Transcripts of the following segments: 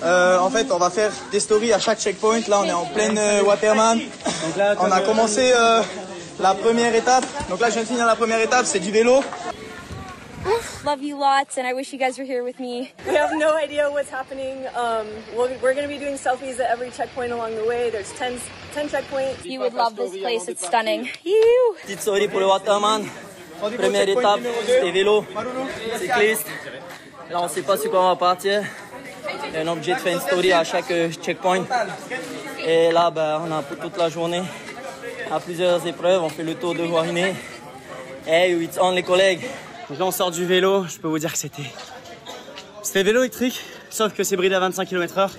En fait, on va faire des stories à chaque checkpoint. Là, on est en pleine Waterman. Donc là, on a commencé la première étape. Donc là, je viens de finir la première étape, c'est du vélo. Love you lots, and I wish you guys were here with me. We have no idea what's happening. We're going to be doing selfies at every checkpoint along the way. There's 10 checkpoints. You would love this place. It's stunning. Petite story pour le Waterman. Première étape, c'était vélo, cycliste. Là, on ne sait pas sur quoi on va partir. Et on est obligé de faire une story à chaque checkpoint. Et là, on a toute la journée à plusieurs épreuves. On fait le tour de Wainé. Hey, it's on les collègues. Donc là, on sort du vélo. Je peux vous dire que c'était vélo électrique, sauf que c'est bridé à 25 km/h.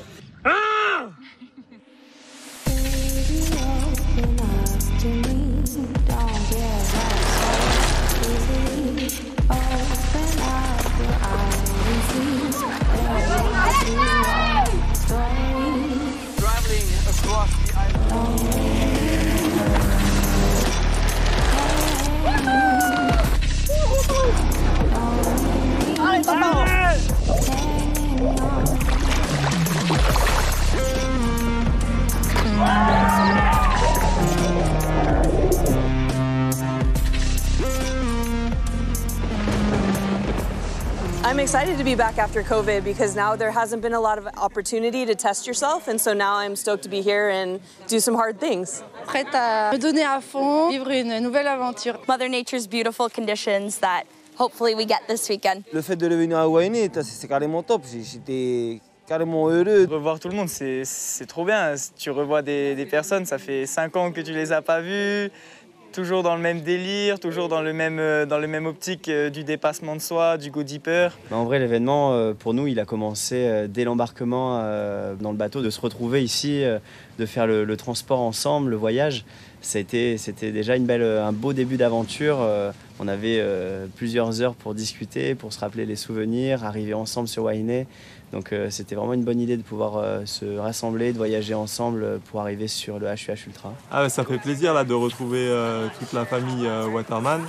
I'm excited to be back after COVID because now there hasn't been a lot of opportunity to test yourself, and so now I'm stoked to be here and do some hard things. Prête à me donner à fond, vivre une nouvelle aventure. Mother Nature's beautiful conditions that hopefully we get this weekend. Le fait de venir à Wainé, c'est carrément top. J'étais carrément heureux. Revoir tout le monde, c'est trop bien. Tu revois des personnes, ça fait 5 ans que tu les as pas vues. Toujours dans le même délire, toujours dans le même optique du dépassement de soi, du go deeper. En vrai, l'événement, pour nous, il a commencé dès l'embarquement dans le bateau, de se retrouver ici, de faire le transport ensemble, le voyage. C'était déjà un beau début d'aventure. On avait plusieurs heures pour discuter, pour se rappeler les souvenirs, arriver ensemble sur Wainé. Donc c'était vraiment une bonne idée de pouvoir se rassembler, de voyager ensemble pour arriver sur le HUH Ultra. Ah ouais, ça fait plaisir là, de retrouver toute la famille Waterman.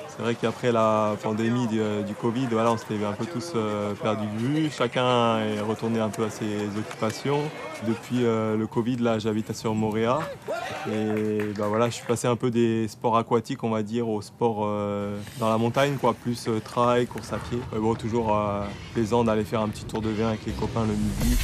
C'est vrai qu'après la pandémie du Covid, voilà, on s'était un peu tous perdus de vue. Chacun est retourné un peu à ses occupations. Depuis le Covid, là, j'habite sur Moorea. Et voilà, je suis passé un peu des sports aquatiques, on va dire, aux sports dans la montagne, quoi, plus trail, course à pied. Bon, toujours plaisant d'aller faire un petit tour de vin avec les copains le midi.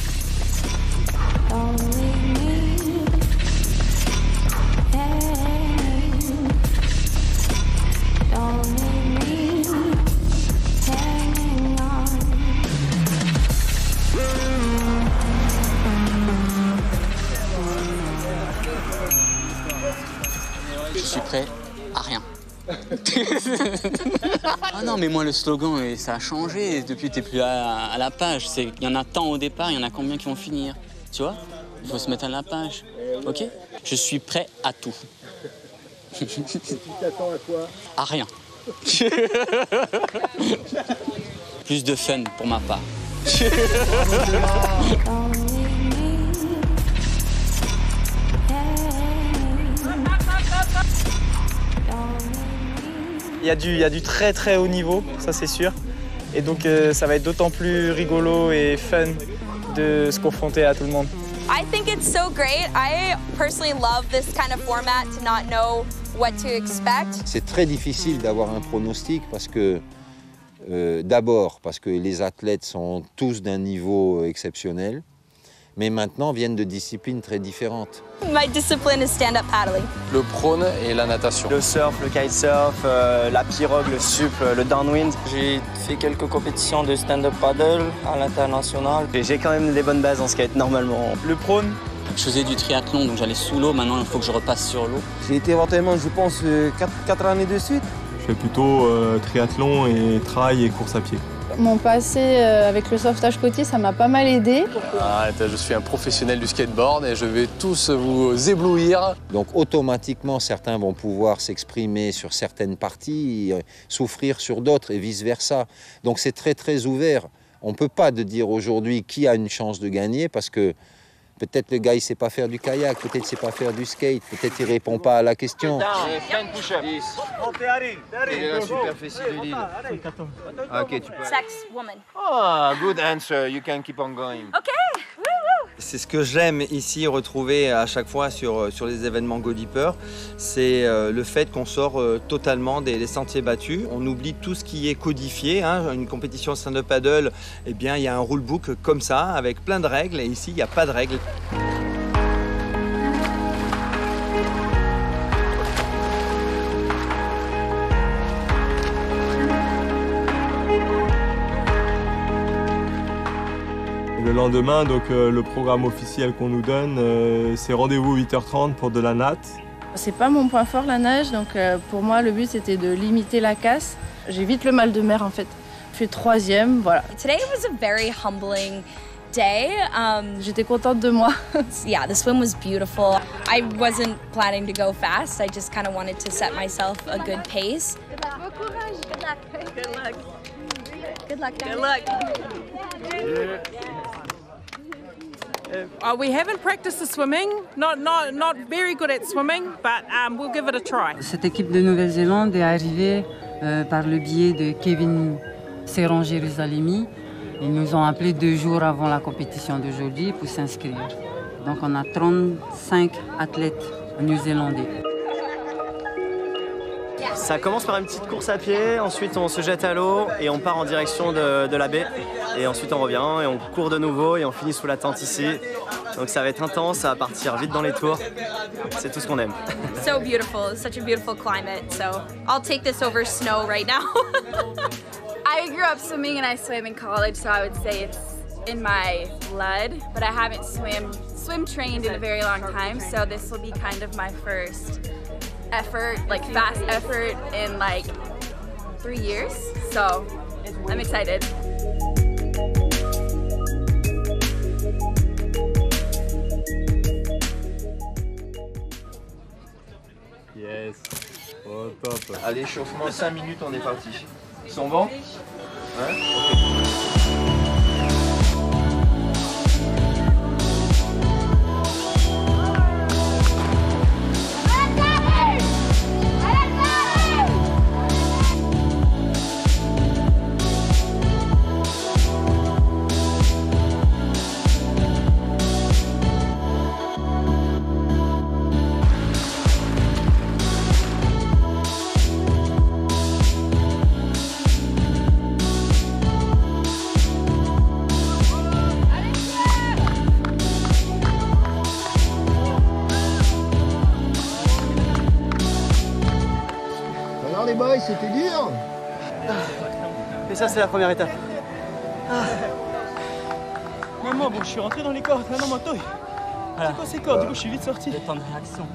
Je suis prêt à rien. Ah non, mais moi, le slogan, ça a changé. Depuis, t'es plus à la page. Il y en a tant au départ, il y en a combien qui vont finir? Tu vois? Il faut se mettre à la page. OK? Je suis prêt à tout. Tu t'attends à quoi? À rien. Plus de fun pour ma part. Il y a du très très haut niveau, ça c'est sûr. Et donc ça va être d'autant plus rigolo et fun de se confronter à tout le monde. I think it's so great. I personally love this kind of format to not know what to expect. C'est très difficile d'avoir un pronostic parce que d'abord parce que les athlètes sont tous d'un niveau exceptionnel, mais maintenant viennent de disciplines très différentes. My discipline is stand-up paddling. Le prône et la natation. Le surf, le kitesurf, la pirogue, le sup, le downwind. J'ai fait quelques compétitions de stand-up paddle à l'international. J'ai quand même des bonnes bases en skate, normalement. Le prône. Je faisais du triathlon, donc j'allais sous l'eau. Maintenant, il faut que je repasse sur l'eau. J'ai été éventuellement, je pense, 4 années de suite. Je fais plutôt triathlon et trail et course à pied. Mon passé avec le sauvetage côtier, ça m'a pas mal aidé. Je suis un professionnel du skateboard et je vais tous vous éblouir. Donc automatiquement, certains vont pouvoir s'exprimer sur certaines parties, souffrir sur d'autres et vice-versa. Donc c'est très très ouvert. On ne peut pas dire aujourd'hui qui a une chance de gagner parce que peut-être le gars il ne sait pas faire du kayak, peut-être il ne sait pas faire du skate, peut-être il ne répond pas à la question. La superficie de l'île. Ok, tu peux. Sex woman. Ah, good answer. You can keep on going. Okay. Woo. C'est ce que j'aime ici retrouver à chaque fois sur les événements Go Deeper, c'est le fait qu'on sort totalement des sentiers battus. On oublie tout ce qui est codifié. Hein. Une compétition stand-up paddle, eh bien, il y a un rulebook comme ça, avec plein de règles, et ici, il n'y a pas de règles. Le lendemain, donc, le programme officiel qu'on nous donne, c'est rendez-vous 8h30 pour de la natte. C'est pas mon point fort la nage, donc pour moi le but c'était de limiter la casse. J'ai vite le mal de mer en fait. Je suis 3e, voilà. Today was a very humbling day. J'étais contente de moi. Yeah, the swim was beautiful. I wasn't planning to go fast. I just kind of wanted to set myself a good pace. Bon courage. Good luck. Good luck. Good luck, guys. Good luck. We haven't practiced the swimming. Not very good at swimming, but we'll give it a try. Cette équipe de Nouvelle-Zélande est arrivée par le biais de Kevin Serran-Jérusalemi. Ils nous ont appelés 2 jours avant la compétition d'aujourd'hui pour s'inscrire. Donc on a 35 athlètes néo-zélandais. Ça commence par une petite course à pied, ensuite on se jette à l'eau et on part en direction de la baie. Et ensuite on revient et on court de nouveau et on finit sous la tente ici. Donc ça va être intense, ça va partir vite dans les tours. C'est tout ce qu'on aime. So beautiful, it's such a beautiful climate. So I'll take this over snow right now. I grew up swimming and I swam in college, so I would say it's in my blood. But I haven't swim trained in a very long time, so this will be kind of my first effort, like fast effort in like 3 years. So I'm excited. Yes, au top. Allez, chauffement 5 minutes, on est parti. Ils sont bons? Ouais, Alors les boys, c'était dur. Et ça c'est la première étape. Même moi, bon, je suis rentré dans les cordes, maintenant moi, toi. C'est quoi ces cordes? Du coup, je suis vite sorti. Le temps de réaction,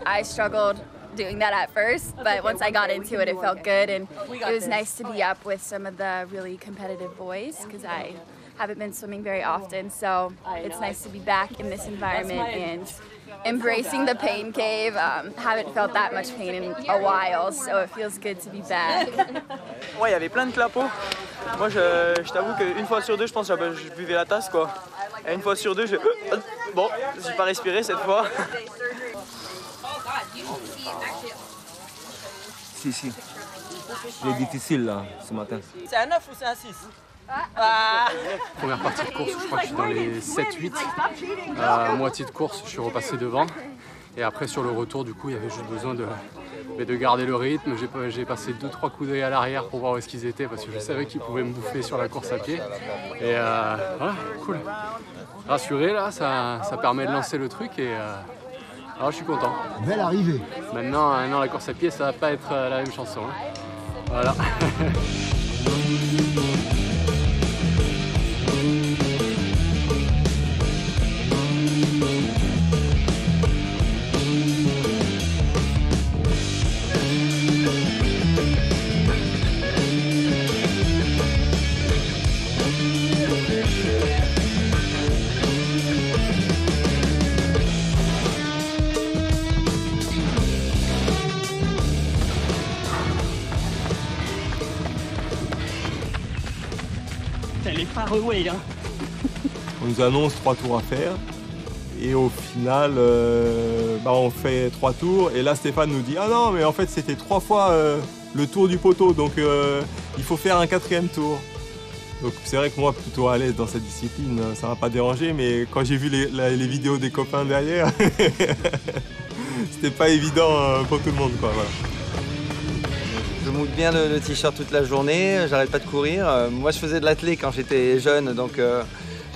I struggled doing that at first, but once I got into it, it felt good, and it was nice to be up with some of the really competitive boys because I haven't been swimming very often, so it's nice to be back in this environment and embracing the pain cave. Haven't felt that much pain in a while, so it feels good to be back. Ouais, il y avait plein de clapots. Moi, je t'avoue qu'une fois sur deux, je pense que je buvais la tasse, quoi. Et une fois sur deux, bon, j'ai pas respiré cette fois. Si. Il est difficile là, ce matin. C'est un 9 ou c'est un 6? Première partie de course, je crois que je suis dans les 7-8. Moitié de course, je suis repassé devant. Et après, sur le retour, du coup, il y avait juste besoin de garder le rythme. J'ai passé 2-3 coups d'œil à l'arrière pour voir où est-ce qu'ils étaient parce que je savais qu'ils pouvaient me bouffer sur la course à pied. Et voilà, cool. Rassuré, là, ça permet de lancer le truc et alors, je suis content. Belle arrivée. Maintenant, la course à pied, ça va pas être la même chanson. Hein. Voilà. Elle est faraway, hein. On nous annonce 3 tours à faire et au final on fait 3 tours et là Stéphane nous dit ah non mais en fait c'était 3 fois le tour du poteau donc il faut faire un 4e tour Donc c'est vrai que moi, plutôt à l'aise dans cette discipline, ça m'a pas dérangé, mais quand j'ai vu les vidéos des copains derrière, c'était pas évident pour tout le monde, quoi. Voilà. Je mouille bien le t-shirt toute la journée, j'arrête pas de courir. Moi je faisais de l'athlé quand j'étais jeune, donc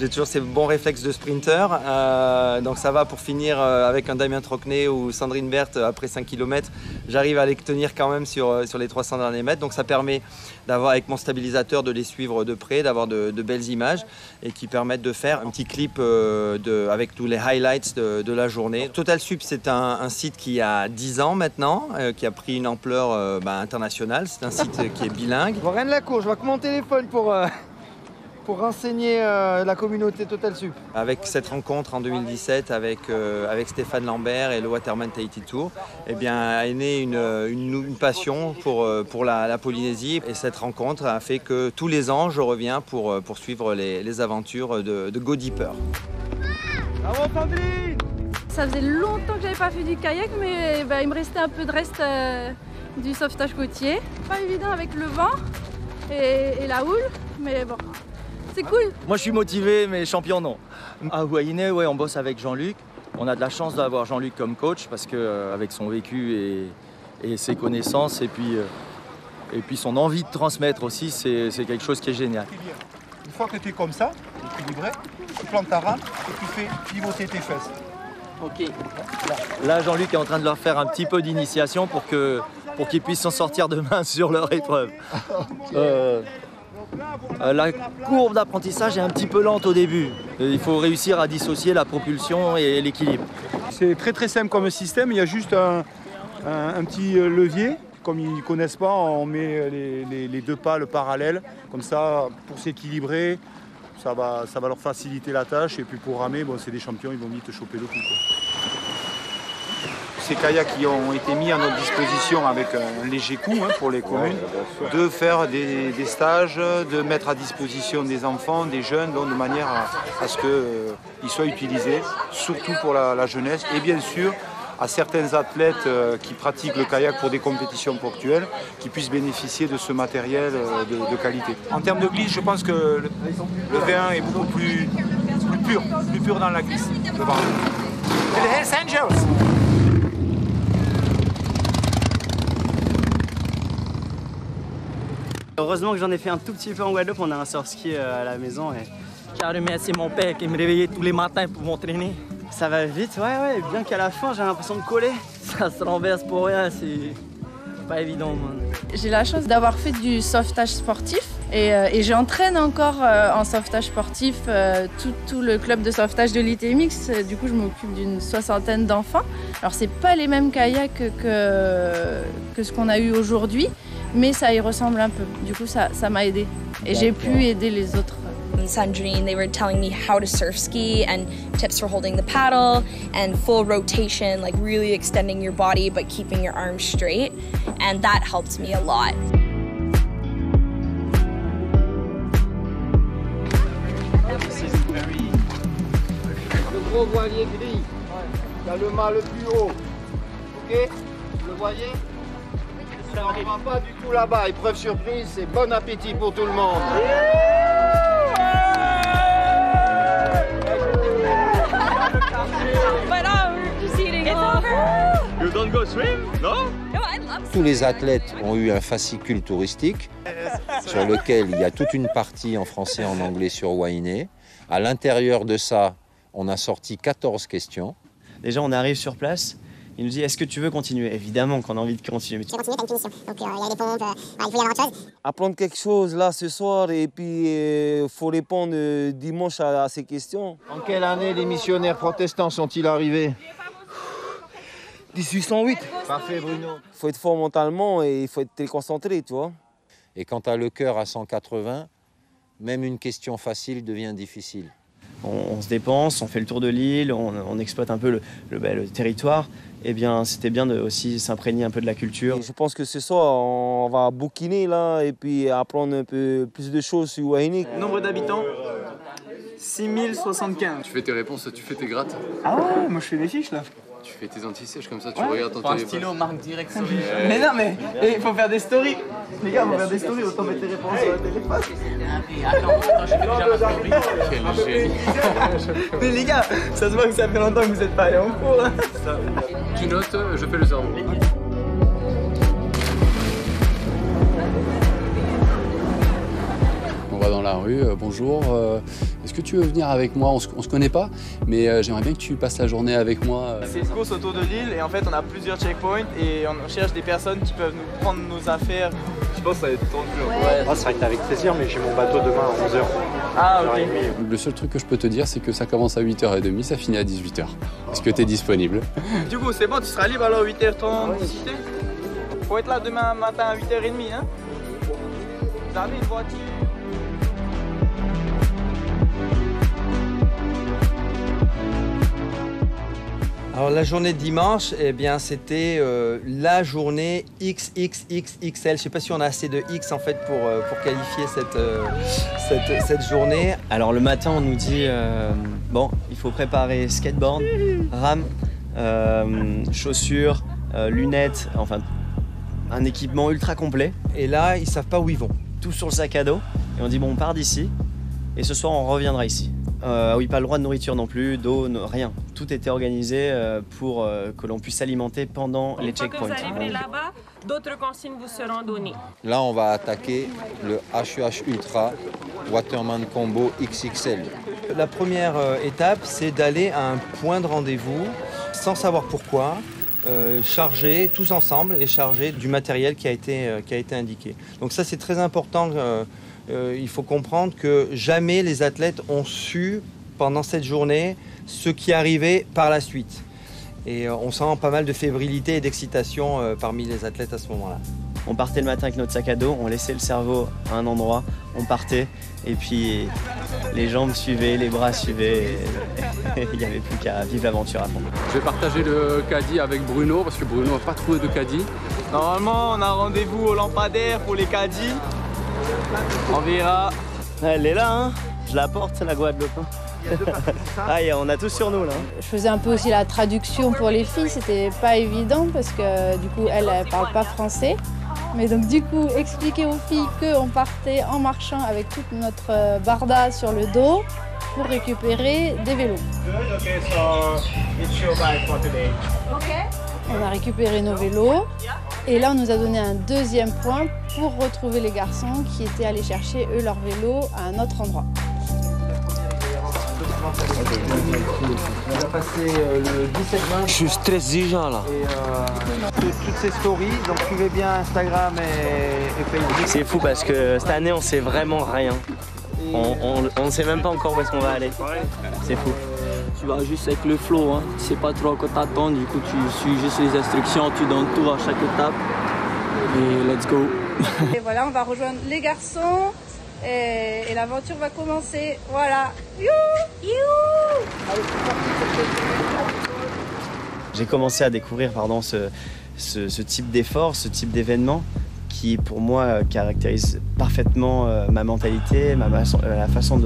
j'ai toujours ces bons réflexes de sprinter. Donc ça va pour finir avec un Damien Trockney ou Sandrine Berthe après 5 km. J'arrive à les tenir quand même sur les 300 derniers mètres. Donc ça permet d'avoir avec mon stabilisateur de les suivre de près, d'avoir de belles images et qui permettent de faire un petit clip avec tous les highlights de la journée. Total Sup, c'est un site qui a 10 ans maintenant, qui a pris une ampleur internationale. C'est un site qui est bilingue. Je vois rien de la course, je vois que mon téléphone pour renseigner la communauté Total Sup. Avec cette rencontre en 2017 avec Stéphane Lambert et le Waterman Tahiti Tour, eh bien, est née une passion pour la Polynésie. Et cette rencontre a fait que tous les ans, je reviens pour suivre les aventures de Go Deeper. Bravo Sandrine! Ça faisait longtemps que j'avais pas fait du kayak, mais il me restait un peu de reste du sauvetage côtier. Pas évident avec le vent et la houle, mais bon. C'est cool. Moi je suis motivé, mais champion non. À Wainé, ouais, on bosse avec Jean-Luc. On a de la chance d'avoir Jean-Luc comme coach parce qu'avec son vécu et ses connaissances et puis son envie de transmettre aussi, c'est quelque chose qui est génial. Une fois que tu es comme ça, équilibré, tu plantes ta rame et tu fais pivoter tes fesses. Ok. Là Jean-Luc est en train de leur faire un petit peu d'initiation pour qu'ils puissent s'en sortir demain sur leur épreuve. La courbe d'apprentissage est un petit peu lente au début. Il faut réussir à dissocier la propulsion et l'équilibre. C'est très simple comme système, il y a juste un petit levier. Comme ils ne connaissent pas, on met les deux pales parallèles. Comme ça, pour s'équilibrer, ça va leur faciliter la tâche. Et puis pour ramer, bon, c'est des champions, ils vont vite choper le coup, quoi. Ces kayaks qui ont été mis à notre disposition avec un léger coût pour les communes, de faire des stages, de mettre à disposition des enfants, des jeunes, donc de manière à ce qu'ils soient utilisés, surtout pour la jeunesse. Et bien sûr, à certains athlètes qui pratiquent le kayak pour des compétitions ponctuelles, qui puissent bénéficier de ce matériel de qualité. En termes de glisse, je pense que le V1 est beaucoup plus pur dans la glisse. Les Hells Angels! Heureusement que j'en ai fait un tout petit peu en Guadeloupe, on a un surf-ski à la maison. Et... J'ai remercié mon père qui me réveillait tous les matins pour m'entraîner. Ça va vite, ouais, bien qu'à la fin j'ai l'impression de coller. Ça se renverse pour rien, c'est pas évident, man. J'ai la chance d'avoir fait du sauvetage sportif et j'entraîne encore en sauvetage sportif tout le club de sauvetage de l'ITMX. Du coup, je m'occupe d'une 60aine d'enfants. Alors, c'est pas les mêmes kayaks que ce qu'on a eu aujourd'hui, mais ça y ressemble un peu. Du coup, ça m'a aidé. Et j'ai pu aider les autres. Sandrine, they were telling me how to surf ski and tips for holding the paddle and full rotation, like really extending your body but keeping your arms straight. And that helped me a lot. Le gros voilier gris, il y a le mât le plus haut. Ok? Vous le voyez? Ça ne va pas du tout là-bas. Épreuve surprise, c'est bon appétit pour tout le monde. You don't go swim? No? Tous les athlètes ont eu un fascicule touristique sur lequel il y a toute une partie en français et en anglais sur Wainé. À l'intérieur de ça, on a sorti 14 questions. Déjà, on arrive sur place. Il nous dit, est-ce que tu veux continuer? Évidemment qu'on a envie de continuer. Tu veux continuer, t'as une punition. Donc il y a des pompes, il faut y avoir autre chose. Apprendre quelque chose là ce soir et puis il faut répondre dimanche à ces questions. En quelle année les missionnaires protestants sont-ils arrivés? 1808. Parfait, Bruno. Il faut être fort mentalement et il faut être très concentré, tu vois. Et quand tu as le cœur à 180, même une question facile devient difficile. On se dépense, on fait le tour de l'île, on exploite un peu le territoire. Eh bien, c'était bien de aussi s'imprégner un peu de la culture. Et je pense que ce soir, on va bouquiner là et puis apprendre un peu plus de choses sur Wainé. Nombre d'habitants 6075. Tu fais tes réponses, tu fais tes grattes. Ah ouais, moi je fais des fiches là. Tu fais tes anti-sèches comme ça, tu regardes ton téléphone. Un stylo, marque direct sur les... Mais non, mais il faut faire des stories. Les gars, il faut faire des stories, autant mettre les réponses sur le téléphone. Attends, j'ai fait déjà ma story. Quel génie. Mais les gars, ça se voit que ça fait longtemps que vous n'êtes pas allés en cours. Hein. Tu notes, je fais le cerveau. On va dans la rue, bonjour, est-ce que tu veux venir avec moi? On se connaît pas, mais j'aimerais bien que tu passes la journée avec moi. C'est une course autour de l'île et en fait on a plusieurs checkpoints et on cherche des personnes qui peuvent nous prendre nos affaires. Je pense que ça va être tendu. Ouais. Moi, ça va être avec plaisir, mais j'ai mon bateau demain à 11h. Ah, ok. Le seul truc que je peux te dire, c'est que ça commence à 8h30, ça finit à 18h. Est-ce que tu es disponible? Du coup, c'est bon, tu seras libre alors 8h30 d'ici. Faut être là demain matin à 8h30, hein? Vous avez une voiture? Alors la journée de dimanche, eh bien c'était la journée XXXXL. Je ne sais pas si on a assez de X en fait pour qualifier cette journée. Alors le matin, on nous dit bon, il faut préparer skateboard, rame, chaussures, lunettes, enfin un équipement ultra complet. Et là, ils savent pas où ils vont. Tout sur le sac à dos. Et on dit bon, on part d'ici. Et ce soir, on reviendra ici. Oui, pas le droit de nourriture non plus, d'eau, rien. Tout était organisé pour que l'on puisse s'alimenter pendant les checkpoints. Une fois que vous arriverez là-bas, d'autres consignes vous seront données. Là, on va attaquer le HUH Ultra Waterman Combo XXL. La première étape, c'est d'aller à un point de rendez-vous sans savoir pourquoi, charger tous ensemble et charger du matériel qui a été indiqué. Donc ça, c'est très important. Il faut comprendre que jamais les athlètes ont su pendant cette journée ce qui arrivait par la suite. Et on sent pas mal de fébrilité et d'excitation parmi les athlètes à ce moment-là. On partait le matin avec notre sac à dos, on laissait le cerveau à un endroit, on partait et puis les jambes suivaient, les bras suivaient et il n'y avait plus qu'à vivre l'aventure à fond. Je vais partager le caddie avec Bruno parce que Bruno n'a pas trouvé de caddie. Normalement, on a rendez-vous au lampadaire pour les caddies. On verra. Elle est là, hein. Je la porte, la Guadeloupe. Ah, on a tout sur nous là. Je faisais un peu aussi la traduction pour les filles, c'était pas évident parce que du coup elles parlent pas français. Mais donc du coup expliquer aux filles qu'on partait en marchant avec toute notre barda sur le dos pour récupérer des vélos. On a récupéré nos vélos et là on nous a donné un deuxième point pour retrouver les garçons qui étaient allés chercher eux leur vélo à un autre endroit. On va passer le 17 juin. Je suis stressé déjà là. Et toutes ces stories, donc suivez bien Instagram et Facebook. C'est fou parce que cette année on sait vraiment rien. On ne sait même pas encore où est-ce qu'on va aller. C'est fou. Tu vas juste avec le flow, hein. Tu sais pas trop à quoi t'attendre, du coup tu suis juste les instructions, tu donnes tout à chaque étape. Et let's go. Et voilà, on va rejoindre les garçons et l'aventure va commencer. Voilà. Youhou! J'ai commencé à découvrir ce type d'effort, ce type d'événement qui pour moi caractérise parfaitement ma mentalité, la façon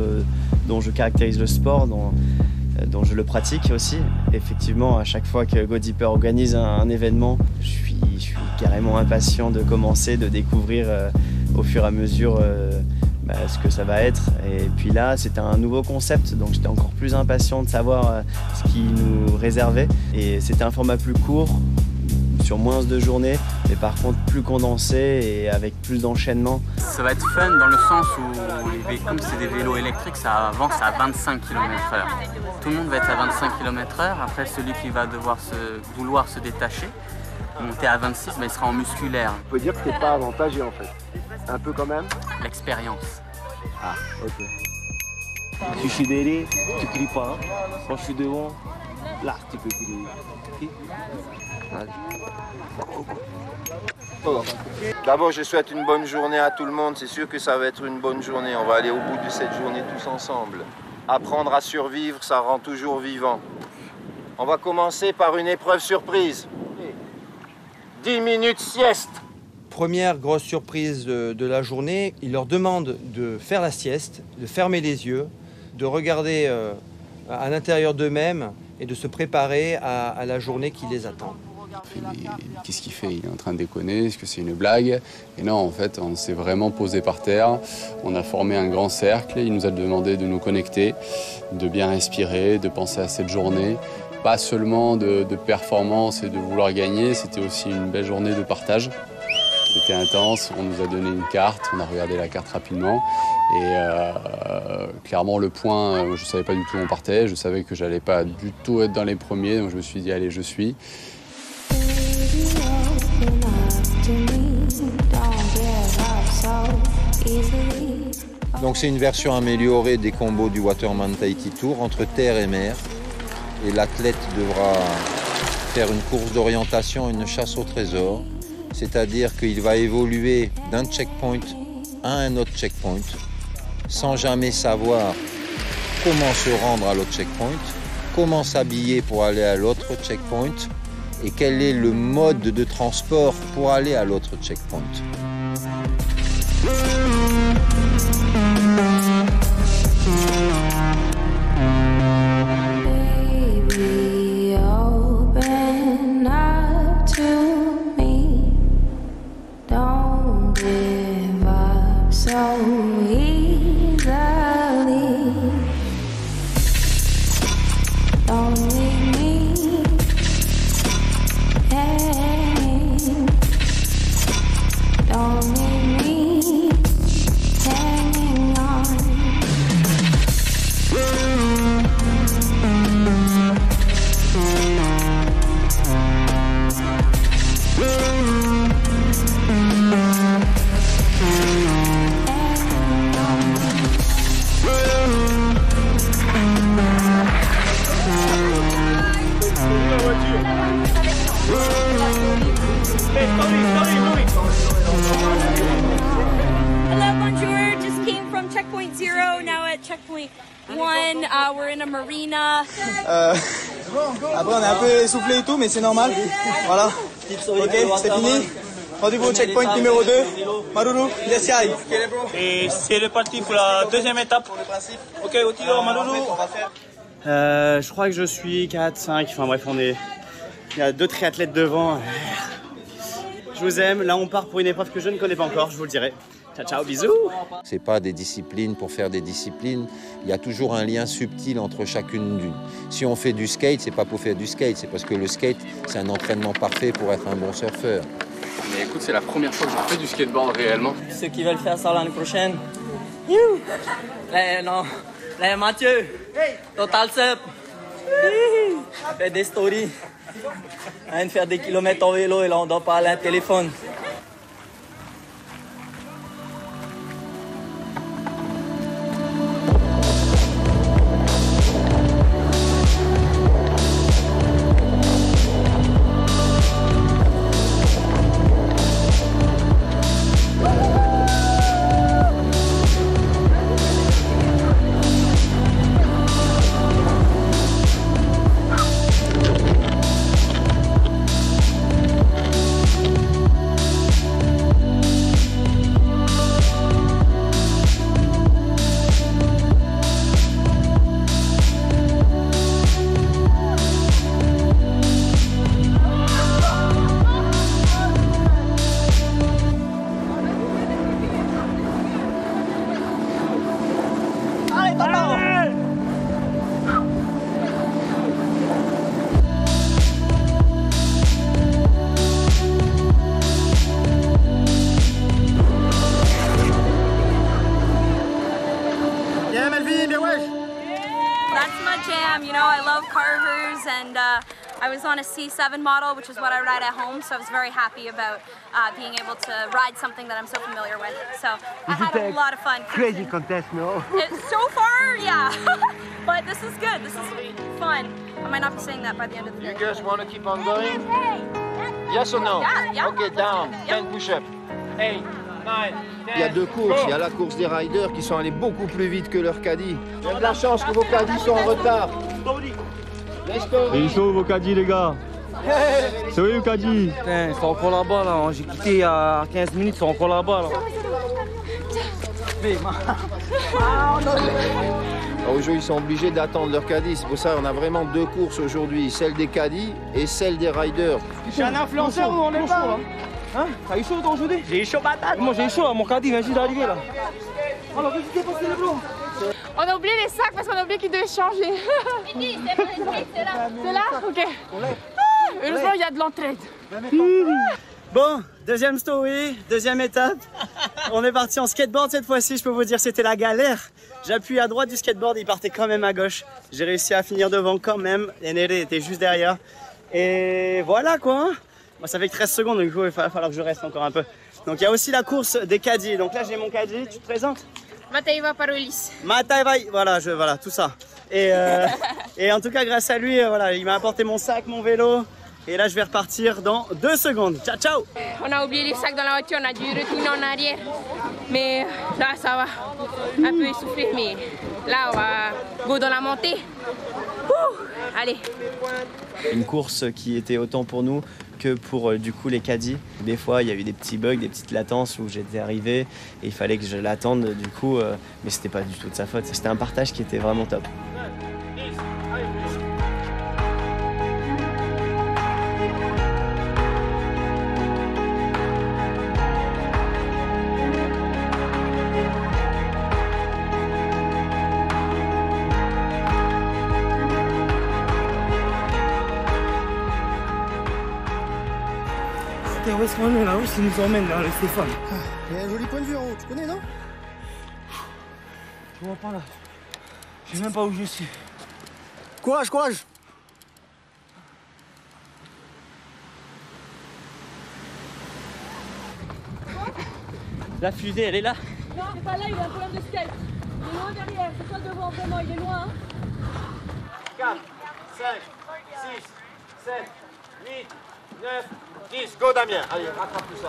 dont je caractérise le sport, dont je le pratique aussi. Effectivement, à chaque fois que Go Deeper organise un événement, je suis carrément impatient de commencer, de découvrir au fur et à mesure ce que ça va être. Et puis là, c'était un nouveau concept, donc j'étais encore plus impatient de savoir ce qui nous réservait. Et c'était un format plus court, sur moins de journées, mais par contre plus condensé et avec plus d'enchaînement. Ça va être fun dans le sens où, comme c'est des vélos électriques, ça avance à 25 km/h. Tout le monde va être à 25 km/h. Après, celui qui va vouloir se détacher, monter à 26, il sera en musculaire. On peut dire que t'es pas avantagé en fait. Un peu quand même. L'expérience. Ah, ok. Si je suis derrière, tu cries pas. Quand je suis devant, là, tu peux crier. Okay? D'abord, je souhaite une bonne journée à tout le monde. C'est sûr que ça va être une bonne journée. On va aller au bout de cette journée tous ensemble. Apprendre à survivre, ça rend toujours vivant. On va commencer par une épreuve surprise. 10 minutes sieste. Première grosse surprise de la journée, il leur demande de faire la sieste, de fermer les yeux, de regarder à l'intérieur d'eux-mêmes et de se préparer à la journée qui les attend. Qu'est-ce qu'il fait? Il est en train de déconner? Est-ce que c'est une blague? Et non, en fait, on s'est vraiment posé par terre. On a formé un grand cercle. Il nous a demandé de nous connecter, de bien respirer, de penser à cette journée. Pas seulement de performance et de vouloir gagner, c'était aussi une belle journée de partage. C'était intense. On nous a donné une carte. On a regardé la carte rapidement. Et clairement, le point, je ne savais pas du tout où on partait. Je savais que je n'allais pas du tout être dans les premiers. Donc je me suis dit, allez, je suis. Donc c'est une version améliorée des combos du Waterman Tahiti Tour entre terre et mer. Et l'athlète devra faire une course d'orientation, une chasse au trésor. C'est-à-dire qu'il va évoluer d'un checkpoint à un autre checkpoint sans jamais savoir comment se rendre à l'autre checkpoint, comment s'habiller pour aller à l'autre checkpoint et quel est le mode de transport pour aller à l'autre checkpoint. Hello, bonjour. Just came from checkpoint 0. Now at checkpoint 1. We're in a marina. Après, on est un peu essoufflé et tout, mais c'est normal. Voilà. Ok, c'est fini. Rendez-vous au checkpoint numéro 2. Maruru, let's go. Et c'est reparti pour la deuxième étape. Ok, Otilo, Maruru. Je crois que je suis 4, 5, enfin bref, il y a 2 triathlètes devant. Je vous aime, là on part pour une épreuve que je ne connais pas encore, je vous le dirai. Ciao, ciao, bisous. C'est pas des disciplines pour faire des disciplines, il y a toujours un lien subtil entre chacune d'une. Si on fait du skate, c'est pas pour faire du skate, c'est parce que le skate, c'est un entraînement parfait pour être un bon surfeur. Mais écoute, c'est la première fois que je fais du skateboard réellement. Ceux qui veulent faire ça l'année prochaine. Non. Là, Mathieu, Total Sup, fait des stories, on vient de faire des kilomètres en vélo et là on doit parler à un téléphone. That's my jam, you know, I love carvers and I was on a C7 model, which is what I ride at home, so I was very happy about being able to ride something that I'm so familiar with. So I had a lot of fun. Crazy contest, no? So far, yeah. But this is good, this is fun. I might not be saying that by the end of the day. You guys want to keep on going? Yes or no? Yeah. Okay, down. 10 push-up. 8, 9, 10. Il y a 2 courses. Il y a la course des riders qui sont allés beaucoup plus vite que leurs caddies. Il y a de la chance que vos caddies sont en retard. Et ils sont où vos caddies, les gars? C'est où les caddies? Ils sont encore là-bas, là. J'ai quitté il y a 15 minutes, ils sont encore là-bas, là. Aujourd'hui, ils sont obligés d'attendre leur caddie. C'est pour ça qu'on a vraiment deux courses aujourd'hui, celle des caddies et celle des riders. Je suis un influenceur, nous on est pas là. Hein? T'as eu chaud toi aujourd'hui? J'ai eu chaud patate. Moi j'ai eu chaud, mon caddie vient juste d'arriver là. Alors qu'est-ce qui s'est passé les blancs? On a oublié les sacs parce qu'on a oublié qu'ils devaient changer. C'est là. C'est là? Ok. Heureusement il y a de l'entraide. Bon, deuxième story, deuxième étape. On est parti en skateboard cette fois-ci, je peux vous dire c'était la galère. J'appuie à droite du skateboard, il partait quand même à gauche. J'ai réussi à finir devant quand même. Nere était juste derrière. Et voilà quoi. Moi, ça fait que 13 secondes, du coup il va falloir que je reste encore un peu. Donc il y a aussi la course des caddies. Donc là j'ai mon caddie, tu te présentes? Mateiva Parolis. Mateiva, voilà, tout ça. Et en tout cas grâce à lui, voilà, il m'a apporté mon sac, mon vélo. Et là je vais repartir dans 2 secondes. Ciao, ciao. On a oublié les sacs dans la voiture, on a dû retourner en arrière. Mais là ça va, un peu essoufflé, mais là on va go dans la montée. Allez. Une course qui était autant pour nous que pour du coup les caddies. Des fois il y a eu des petits bugs, des petites latences où j'étais arrivé et il fallait que je l'attende du coup, mais c'était pas du tout de sa faute. C'était un partage qui était vraiment top. Où est-ce qu'on est là? Où est-ce qu'il nous emmène là, le Stéphane? Il y a un joli point de vue en haut, tu connais non? Je vois pas là. Je sais même pas où je suis. Courage, courage! La fusée, elle est là? Non, il est pas là, il a un problème de skate. Il est loin derrière, c'est toi devant vraiment, il est loin. Hein? 4, 5, 6, 7, 8, 9, 10. Go Damien, allez, rattrape tout ça.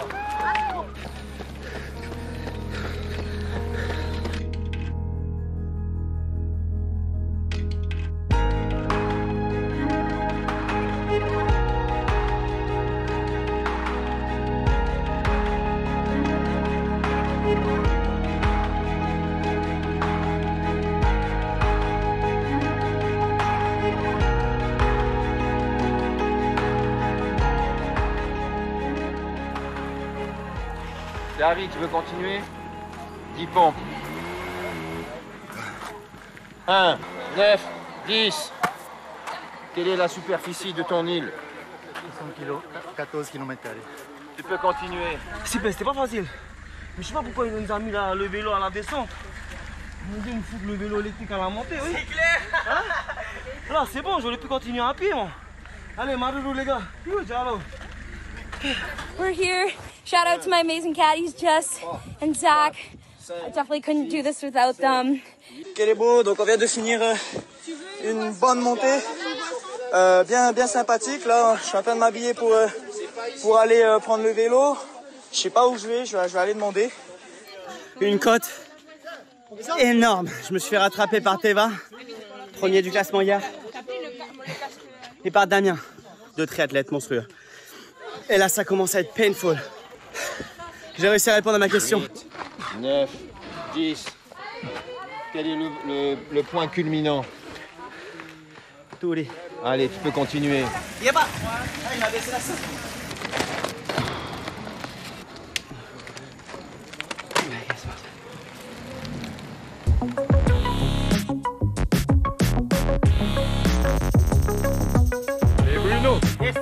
Harry, tu veux continuer? 10 pompes. 1, 9, 10. Quelle est la superficie de ton île? 100 kg, 14 km². Tu peux continuer. C'était pas facile. Mais je sais pas pourquoi il nous a mis le vélo à la descente. Il nous dit me foutre le vélo électrique à la montée, oui. C'est clair. Hein? Là, c'est bon, j'aurais pu continuer à pied, moi. Allez, Maroulou, les gars. We're here. Shout out to my amazing caddies, Jess and Zach. I definitely couldn't do this without them. Quel est beau, donc on vient de finir une bonne montée. Bien sympathique. Là, je suis en train de m'habiller pour aller prendre le vélo. Je sais pas où je vais aller demander. Une côte énorme. Je me suis fait rattraper par Teva, premier du classement hier, et par Damien, 2 triathlètes monstrueux. Et là, ça commence à être painful. J'ai réussi à répondre à ma question. 8, 9, 10. Quel est le point culminant? Tous. Allez, tu peux continuer. Yeba! Il m'a baissé la sauce. Et Bruno! Yes.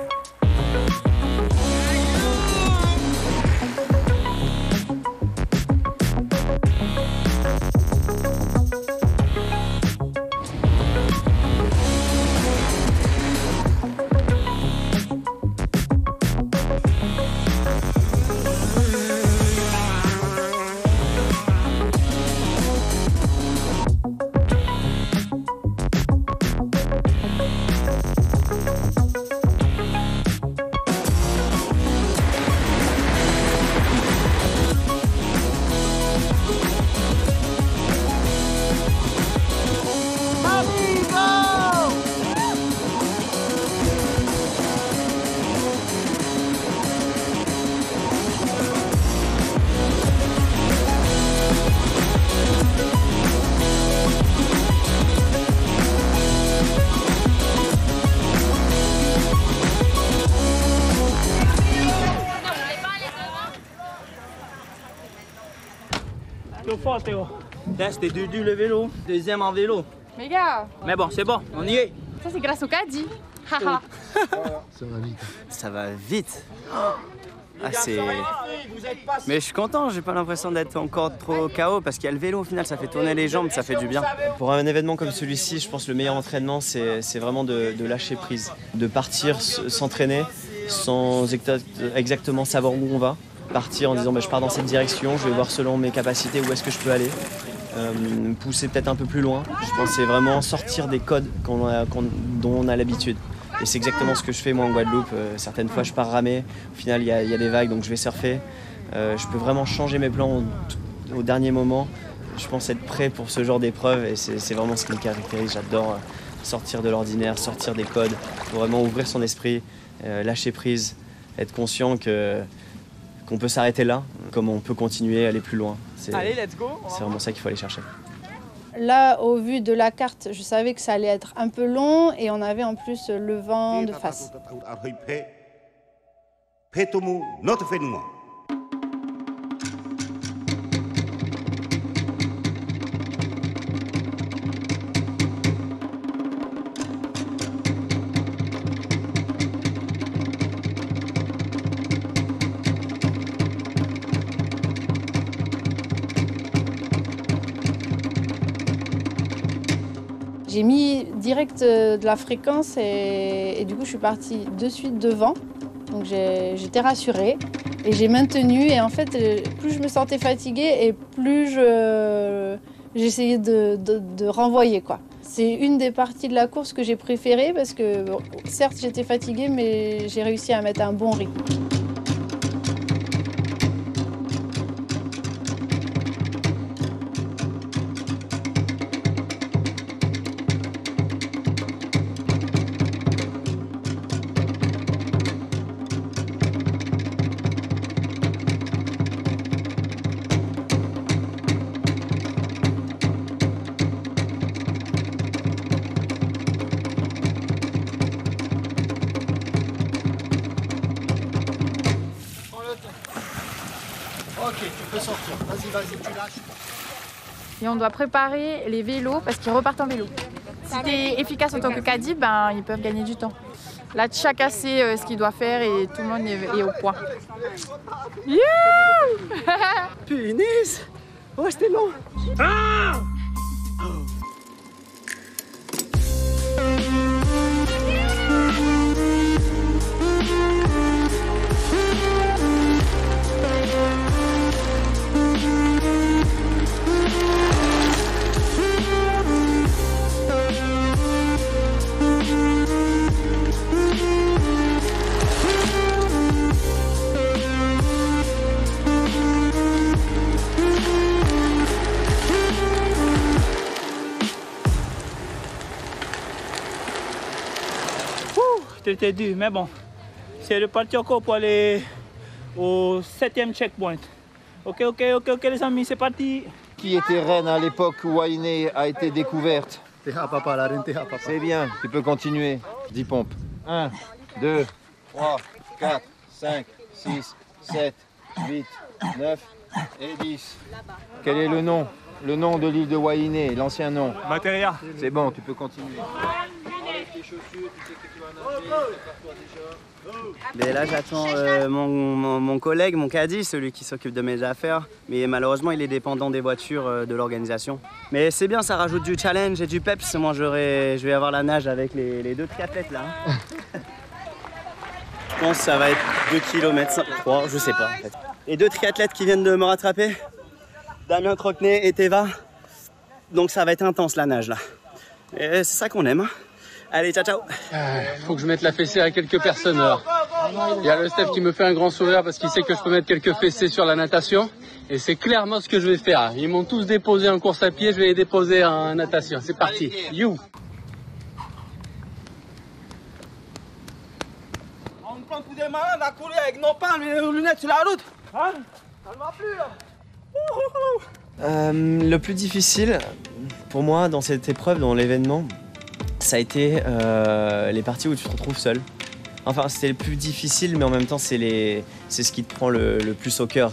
Théo. C'était dur le vélo, deuxième en vélo. Mais gars, Mais bon, c'est bon, on y est. ça c'est grâce au caddie. Haha. Ça va vite. Ah, mais je suis content, j'ai pas l'impression d'être encore trop KO parce qu'il y a le vélo au final, ça fait tourner les jambes, ça fait du bien. Pour un événement comme celui-ci, je pense que le meilleur entraînement, c'est vraiment de lâcher prise, de partir s'entraîner sans exactement savoir où on va. Partir en disant je pars dans cette direction, je vais voir selon mes capacités où est-ce que je peux aller. Pousser peut-être un peu plus loin. Je pense que c'est vraiment sortir des codes dont on a l'habitude. Et c'est exactement ce que je fais moi en Guadeloupe. Certaines fois je pars ramer, au final il y a des vagues donc je vais surfer. Je peux vraiment changer mes plans au dernier moment. Je pense être prêt pour ce genre d'épreuve et c'est vraiment ce qui me caractérise. J'adore sortir de l'ordinaire, sortir des codes, pour vraiment ouvrir son esprit, lâcher prise, être conscient qu'on peut s'arrêter là, comme on peut continuer, aller plus loin. Allez, let's go. C'est vraiment ça qu'il faut aller chercher. Là, au vu de la carte, je savais que ça allait être un peu long et on avait en plus le vent de face. J'ai mis direct de la fréquence et du coup je suis partie de suite devant. Donc j'étais rassurée et j'ai maintenu et en fait plus je me sentais fatiguée et plus j'essayais de renvoyer quoi. C'est une des parties de la course que j'ai préférée parce que bon, certes j'étais fatiguée mais j'ai réussi à mettre un bon rythme. Ok, tu peux sortir. Vas-y, tu lâches. Et on doit préparer les vélos parce qu'ils repartent en vélo. Si tu es efficace en tant que caddie, ils peuvent gagner du temps. Là, chacun sait ce qu'il doit faire et tout le monde est au point. Punaise! Oh, c'était long! Ah! C'était dur, mais bon, c'est reparti encore pour aller au 7e checkpoint. Ok, les amis, c'est parti. Qui était reine à l'époque où Wainé a été découverte? C'est bien, tu peux continuer. 10 pompes. 1, 2, 3, 4, 5, 6, 7, 8, 9 et 10. Quel est le nom? Le nom de l'île de Wainé, l'ancien nom. Materia. C'est bon, tu peux continuer. Mais là j'attends mon collègue, mon caddie, celui qui s'occupe de mes affaires. Mais malheureusement il est dépendant des voitures de l'organisation. Mais c'est bien, ça rajoute du challenge et du peps. Moi je vais avoir la nage avec les deux triathlètes là. Je pense que ça va être 2 km, 3, je sais pas en fait. Et 2 triathlètes qui viennent de me rattraper, Damien Croquenay et Teva. Donc ça va être intense la nage là. Et c'est ça qu'on aime. Allez, ciao, ciao. Faut que je mette la fessée à quelques personnes là. Il y a le Steph qui me fait un grand sourire parce qu'il sait que je peux mettre quelques fessées sur la natation. Et c'est clairement ce que je vais faire. Ils m'ont tous déposé en course à pied, je vais les déposer en natation. C'est parti. You. On prend pour des malades à courir avec nos palmes et nos lunettes sur la route. Hein? Ça ne va plus là. Le plus difficile pour moi dans cette épreuve, dans l'événement, ça a été les parties où tu te retrouves seul. Enfin, c'était le plus difficile, mais en même temps, c'est ce qui te prend le plus au cœur.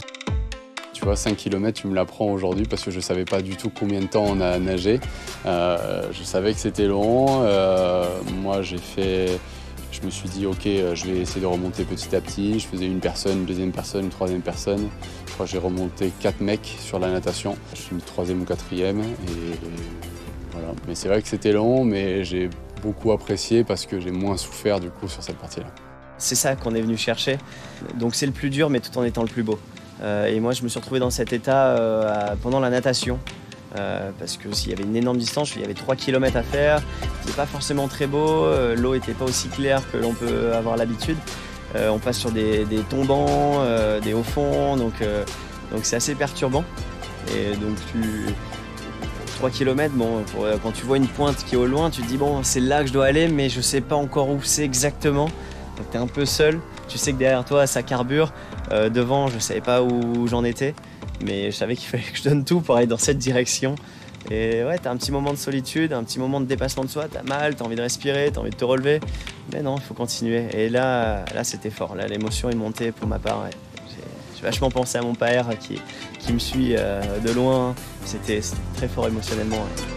Tu vois, 5 km, tu me l'apprends aujourd'hui parce que je ne savais pas du tout combien de temps on a nagé. Je savais que c'était long. Moi, je me suis dit, ok, je vais essayer de remonter petit à petit. Je faisais une personne, une deuxième personne, une troisième personne. Je crois que j'ai remonté 4 mecs sur la natation. Je suis le troisième ou quatrième. Et voilà. Mais c'est vrai que c'était long, mais j'ai beaucoup apprécié parce que j'ai moins souffert du coup sur cette partie-là. C'est ça qu'on est venu chercher. Donc c'est le plus dur, mais tout en étant le plus beau. Et moi, je me suis retrouvé dans cet état pendant la natation. Parce que s'il y avait une énorme distance, il y avait 3 km à faire. C'était pas forcément très beau. L'eau n'était pas aussi claire que l'on peut avoir l'habitude. On passe sur des tombants, des hauts fonds, donc c'est assez perturbant. Et donc 3 km, bon, quand tu vois une pointe qui est au loin, tu te dis bon, c'est là que je dois aller, mais je sais pas encore où c'est exactement. Donc tu es un peu seul, tu sais que derrière toi ça carbure, devant je savais pas où j'en étais, mais je savais qu'il fallait que je donne tout pour aller dans cette direction. Et ouais, tu as un petit moment de solitude, un petit moment de dépassement de soi, tu as mal, tu as envie de respirer, tu as envie de te relever, mais non, il faut continuer. Et là c'était fort, là l'émotion est montée pour ma part. Ouais. J'ai vachement pensé à mon père qui me suit de loin, c'était très fort émotionnellement. Ouais.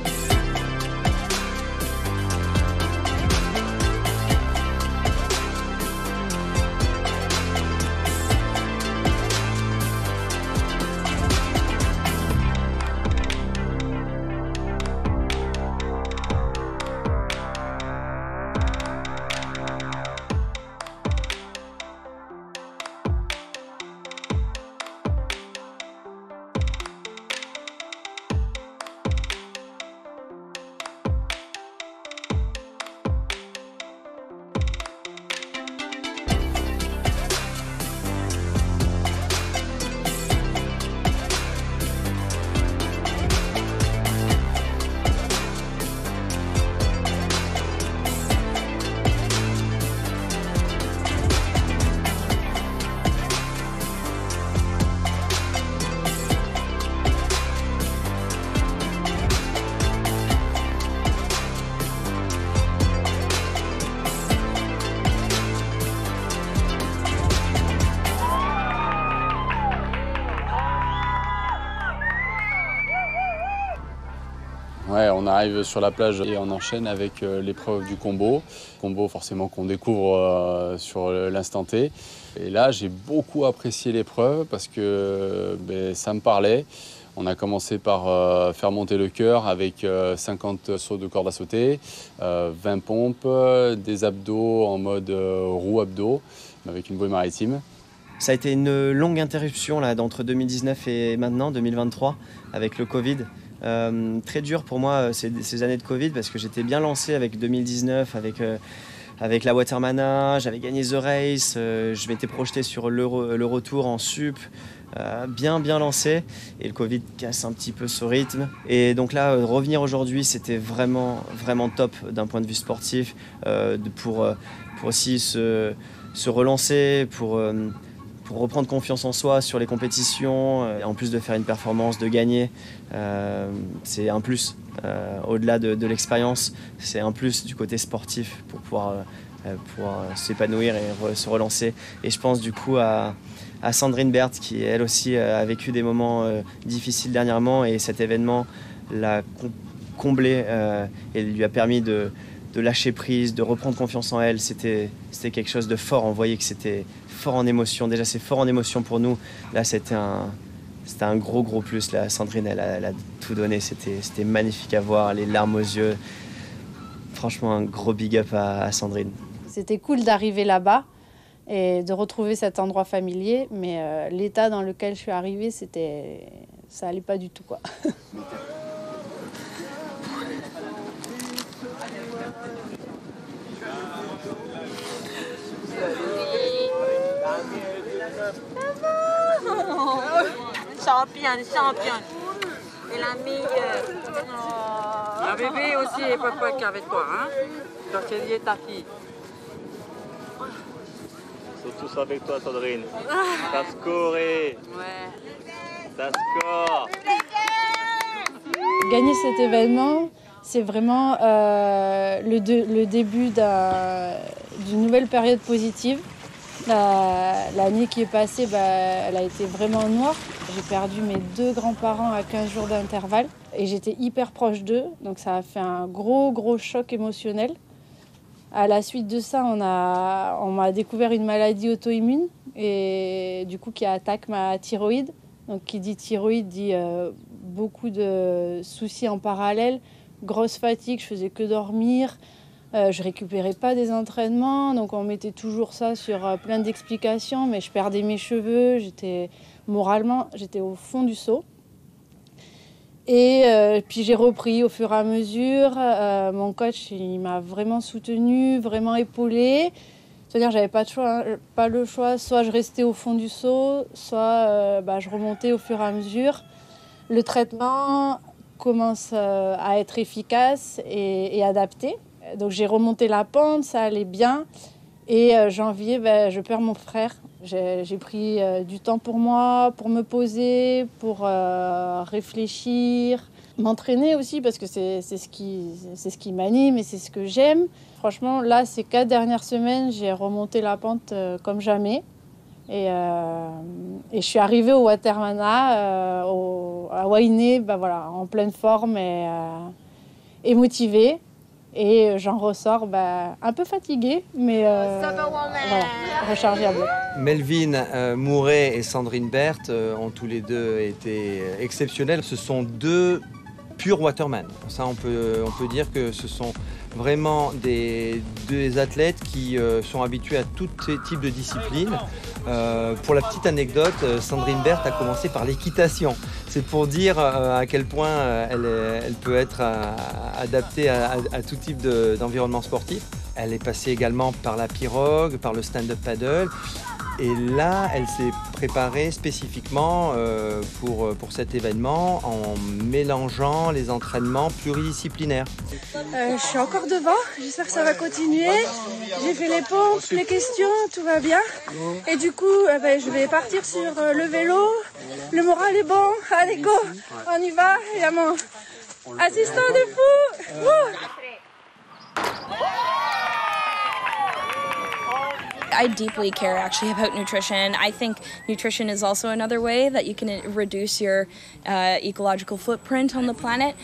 Ouais, on arrive sur la plage et on enchaîne avec l'épreuve du combo. Combo forcément qu'on découvre sur l'instant T. Et là, j'ai beaucoup apprécié l'épreuve parce que ça me parlait. On a commencé par faire monter le cœur avec 50 sauts de corde à sauter, 20 pompes, des abdos en mode roue abdos avec une bouée maritime. Ça a été une longue interruption là, d'entre 2019 et maintenant, 2023, avec le Covid. Très dur pour moi ces années de Covid parce que j'étais bien lancé avec 2019, avec la Watermana, j'avais gagné The Race, je m'étais projeté sur le retour en sup, bien lancé, et le Covid casse un petit peu ce rythme. Et donc là, revenir aujourd'hui, c'était vraiment top d'un point de vue sportif, pour aussi se relancer, pour reprendre confiance en soi sur les compétitions, en plus de faire une performance, de gagner, c'est un plus. Au-delà de l'expérience, c'est un plus du côté sportif pour pouvoir s'épanouir et se relancer. Et je pense du coup à Sandrine Berthe qui elle aussi a vécu des moments difficiles dernièrement, et cet événement l'a comblé et lui a permis de lâcher prise, de reprendre confiance en elle. C'était quelque chose de fort, on voyait que c'était fort en émotion. Déjà c'est fort en émotion pour nous, là c'était un gros plus. Là, Sandrine elle a tout donné, c'était magnifique à voir, les larmes aux yeux. Franchement un gros big up à Sandrine. C'était cool d'arriver là-bas et de retrouver cet endroit familier, mais l'état dans lequel je suis arrivée, ça allait pas du tout quoi. Championne. Et la meilleure. Oh. La bébé aussi est pas qu'avec toi, hein. Donc elle est ta fille. Ils sont tous avec toi, Sandrine. T'as scoré. Ouais. T'as score. Gagner cet événement, c'est vraiment le début d'une nouvelle période positive. L'année qui est passée, elle a été vraiment noire. J'ai perdu mes 2 grands-parents à 15 jours d'intervalle et j'étais hyper proche d'eux. Donc ça a fait un gros choc émotionnel. À la suite de ça, on m'a découvert une maladie auto-immune et du coup qui attaque ma thyroïde. Donc qui dit thyroïde dit beaucoup de soucis en parallèle, grosse fatigue, je faisais que dormir. Je récupérais pas des entraînements, donc on mettait toujours ça sur plein d'explications, mais je perdais mes cheveux, moralement, j'étais au fond du seau. Et puis j'ai repris au fur et à mesure. Mon coach, il m'a vraiment soutenue, vraiment épaulée. C'est-à-dire j'avais pas le choix, soit je restais au fond du seau, soit je remontais au fur et à mesure. Le traitement commence à être efficace et adapté. Donc j'ai remonté la pente, ça allait bien. Et janvier, je perds mon frère. J'ai pris du temps pour moi, pour me poser, pour réfléchir, m'entraîner aussi parce que c'est ce qui m'anime et c'est ce que j'aime. Franchement, là, ces 4 dernières semaines, j'ai remonté la pente comme jamais. Et je suis arrivée au Watermana, à Wainé, en pleine forme et motivée. Et j'en ressors un peu fatiguée, mais rechargée à bloc. Melvin Mouret et Sandrine Berthe ont tous les deux été exceptionnels. Ce sont 2 purs waterman. Ça, on peut dire que ce sont vraiment des athlètes qui sont habitués à tous ces types de disciplines. Pour la petite anecdote, Sandrine Berthe a commencé par l'équitation. C'est pour dire à quel point elle peut être adaptée à tout type d'environnement sportif. Elle est passée également par la pirogue, par le stand-up paddle. Et là, elle s'est préparée spécifiquement pour cet événement en mélangeant les entraînements pluridisciplinaires. Je suis encore devant, j'espère que ça va continuer. J'ai fait les pompes, les questions, tout va bien. Et du coup, je vais partir sur le vélo. Le moral est bon, allez go, on y va. Il y a mon assistant de fou. I deeply care actually about nutrition. I think nutrition is also another way that you can reduce your ecological footprint on the planet.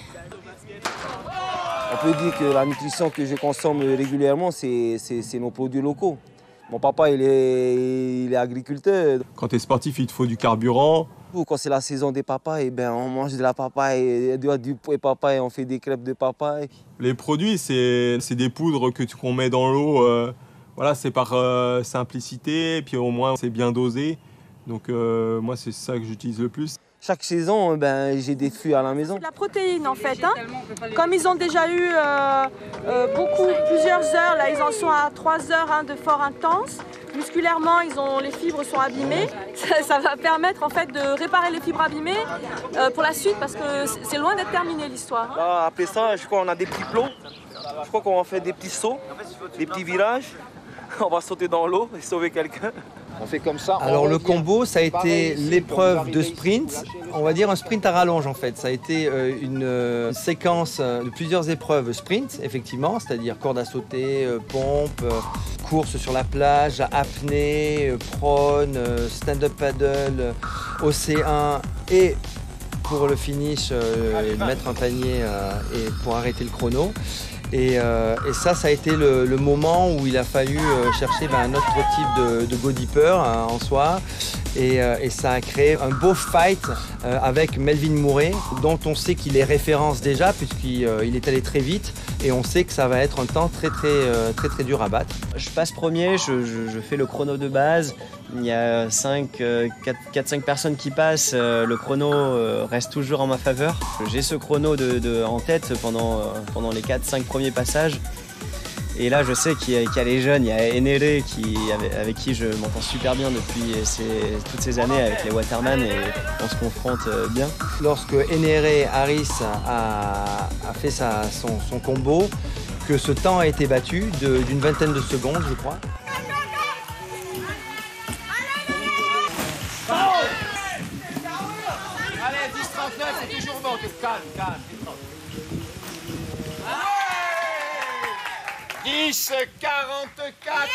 On peut dire que la nutrition que je consomme régulièrement, c'est nos produits locaux. Mon papa, il est agriculteur. Quand tu es sportif, il te faut du carburant. Quand c'est la saison des papayes, on mange de la papaye, du papaye, on fait des crêpes de papaye. Les produits, c'est des poudres qu'on met dans l'eau. Voilà, c'est par simplicité, et puis au moins c'est bien dosé. Donc moi, c'est ça que j'utilise le plus. Chaque saison, j'ai des fruits à la maison. La protéine en fait, comme ils ont déjà eu plusieurs heures, là ils en sont à 3 heures d'effort intense. Musculairement, les fibres sont abîmées. Ça va permettre en fait de réparer les fibres abîmées pour la suite parce que c'est loin d'être terminé l'histoire. Après ça, je crois qu'on a des petits plots. Je crois qu'on va faire des petits sauts, des petits virages. On va sauter dans l'eau et sauver quelqu'un. On fait comme ça. Alors le combo, ça a été l'épreuve de sprint. On va dire un sprint à rallonge en fait. Ça a été une séquence de plusieurs épreuves sprint, effectivement, c'est-à-dire corde à sauter, pompe, course sur la plage, apnée, prône, stand-up paddle, océan et pour le finish, mettre un panier et pour arrêter le chrono. Et ça a été le moment où il a fallu chercher un autre type de go-deeper en soi. Et ça a créé un beau fight avec Melvin Mouret, dont on sait qu'il est référence déjà, puisqu'il est allé très vite. Et on sait que ça va être un temps très dur à battre. Je passe premier, je fais le chrono de base. Il y a 4-5 personnes qui passent. Le chrono reste toujours en ma faveur. J'ai ce chrono en tête pendant les 4-5 premiers passages. Et là, je sais qu'il y a les jeunes, il y a Enere avec qui je m'entends super bien depuis toutes ces années avec les Waterman et on se confronte bien. Lorsque Enere Harris a fait son combo, que ce temps a été battu d'une vingtaine de secondes, je crois. Allez, 10-39, c'est toujours bon. Calme. 10, 44.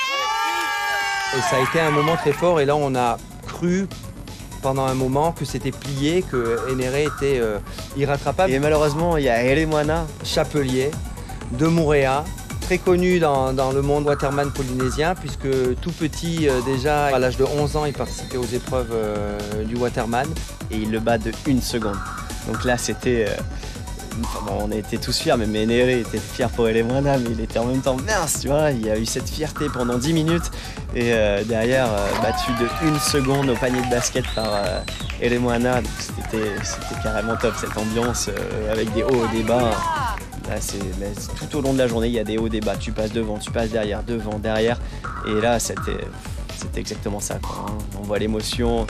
Et ça a été un moment très fort et là on a cru pendant un moment que c'était plié, que Enere était irrattrapable. Et malheureusement il y a Eremwana Chapelier de Moorea, très connu dans le monde waterman polynésien puisque tout petit déjà à l'âge de 11 ans il participait aux épreuves du waterman. Et il le bat de 1 seconde. Donc là c'était... on était tous fiers, même Enere était fier pour Eremwana, mais il était en même temps mince, tu vois. Il y a eu cette fierté pendant 10 minutes et derrière battu de 1 seconde au panier de basket par Eremwana. C'était carrément top cette ambiance avec des hauts et des bas. Là, tout au long de la journée, il y a des hauts, des bas. Tu passes devant, tu passes derrière, devant, derrière. Et là, c'était exactement ça, quoi, hein. On voit l'émotion.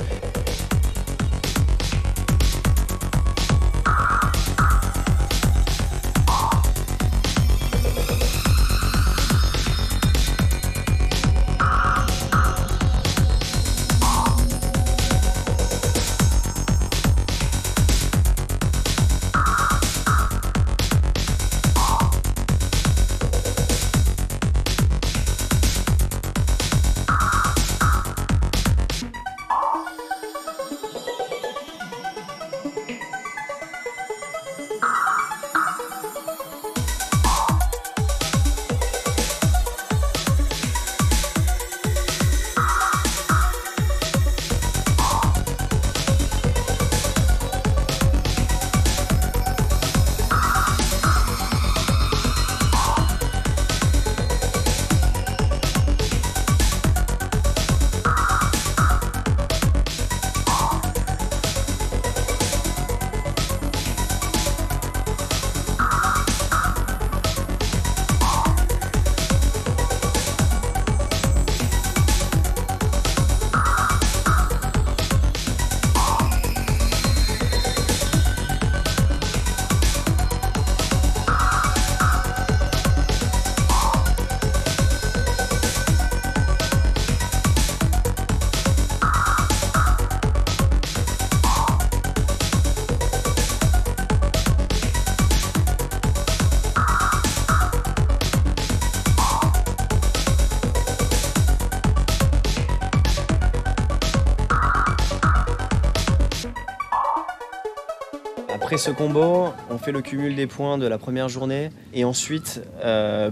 Après ce combo, on fait le cumul des points de la première journée et ensuite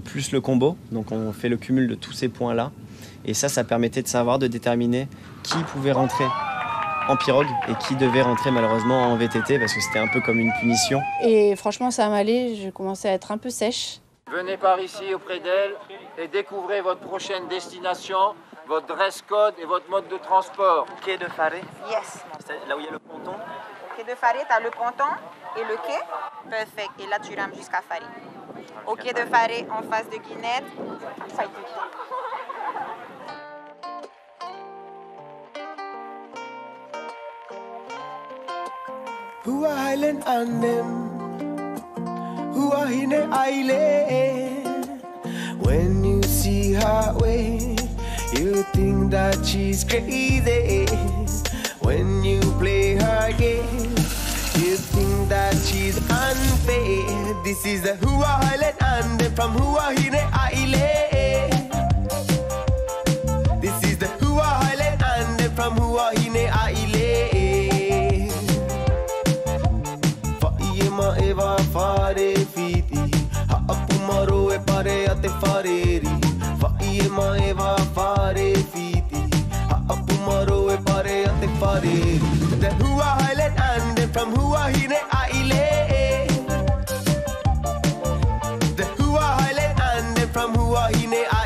plus le combo. Donc on fait le cumul de tous ces points-là. Et ça permettait de savoir, de déterminer qui pouvait rentrer en pirogue et qui devait rentrer malheureusement en VTT parce que c'était un peu comme une punition. Et franchement, ça m'allait, je commençais à être un peu sèche. Venez par ici auprès d'elle et découvrez votre prochaine destination, votre dress code et votre mode de transport. Quai de Faré. Yes. C'est là où il y a le ponton. Au quai de Faré, tu as le ponton et le quai. Perfect. Et là, tu rames jusqu'à Faré. Au quai de Faré, en face de Guinette, ça a été. Who are Highland and them? Who are in the island? When you see her way, you think that she's crazy. When you play her game, you think that she's unfair. This is the Who are Highland and them from Who are in the island. This is the Who are Highland and them from Who are in the island. Ma eva fare fiti ha apumaro e pare a te fareri fa ma eva fare fiti ha apumaro e pare a te fareri. The Who are Highland and them from Who are in the island. The Who are Highland and them from Who are in the island.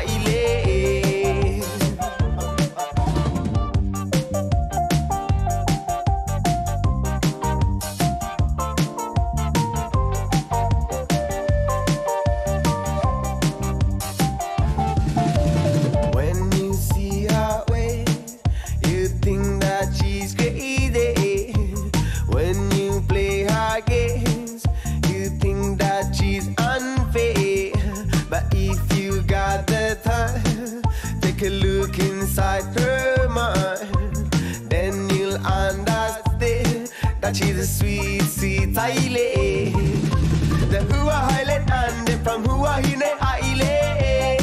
Take a look inside her mind, then you'll understand that she's a sweet, sweet island. The Who are Highland and them from Who are in the island.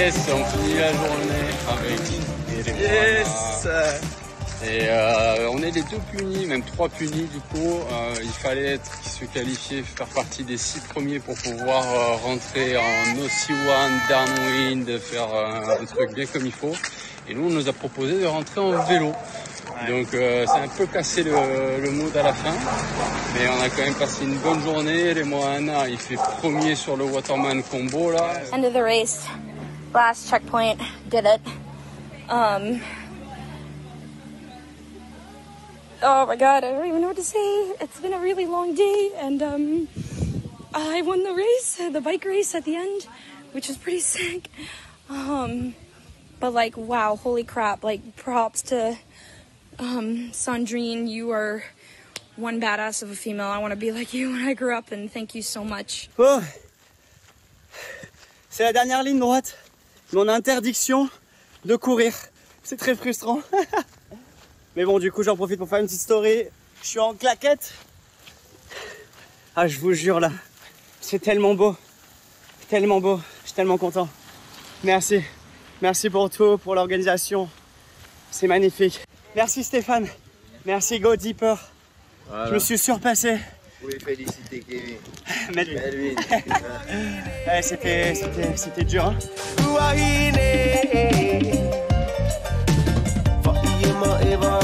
Yes, on finit la journée avec des Yes. Et on est les 2 punis, même 3 punis du coup. Il fallait se qualifier, faire partie des 6 premiers pour pouvoir rentrer en OC1, downwind, faire un truc bien comme il faut. Et nous, on nous a proposé de rentrer en vélo. Donc c'est un peu cassé le mood à la fin. Mais on a quand même passé une bonne journée. Les Moana, il fait premier sur le Waterman combo là. End of the race, last checkpoint, did it. Oh my god, I don't even know what to say. It's been a really long day, and I won the race, the bike race at the end, which was pretty sick. But like, wow, holy crap, like props to Sandrine, you are one badass of a female. I want to be like you when I grow up, and thank you so much. Oh, c'est la dernière ligne droite. Mon interdiction de courir. C'est très frustrant. Mais bon, du coup, j'en profite pour faire une petite story. Je suis en claquette. Ah, je vous jure là, c'est tellement beau. Tellement beau. Je suis tellement content. Merci. Merci pour tout, pour l'organisation. C'est magnifique. Merci Stéphane. Merci Go Deeper. Voilà. Je me suis surpassé. Vous pouvez féliciter Kevin. Melvin. Ouais, c'était dur. Hein. For you, my ever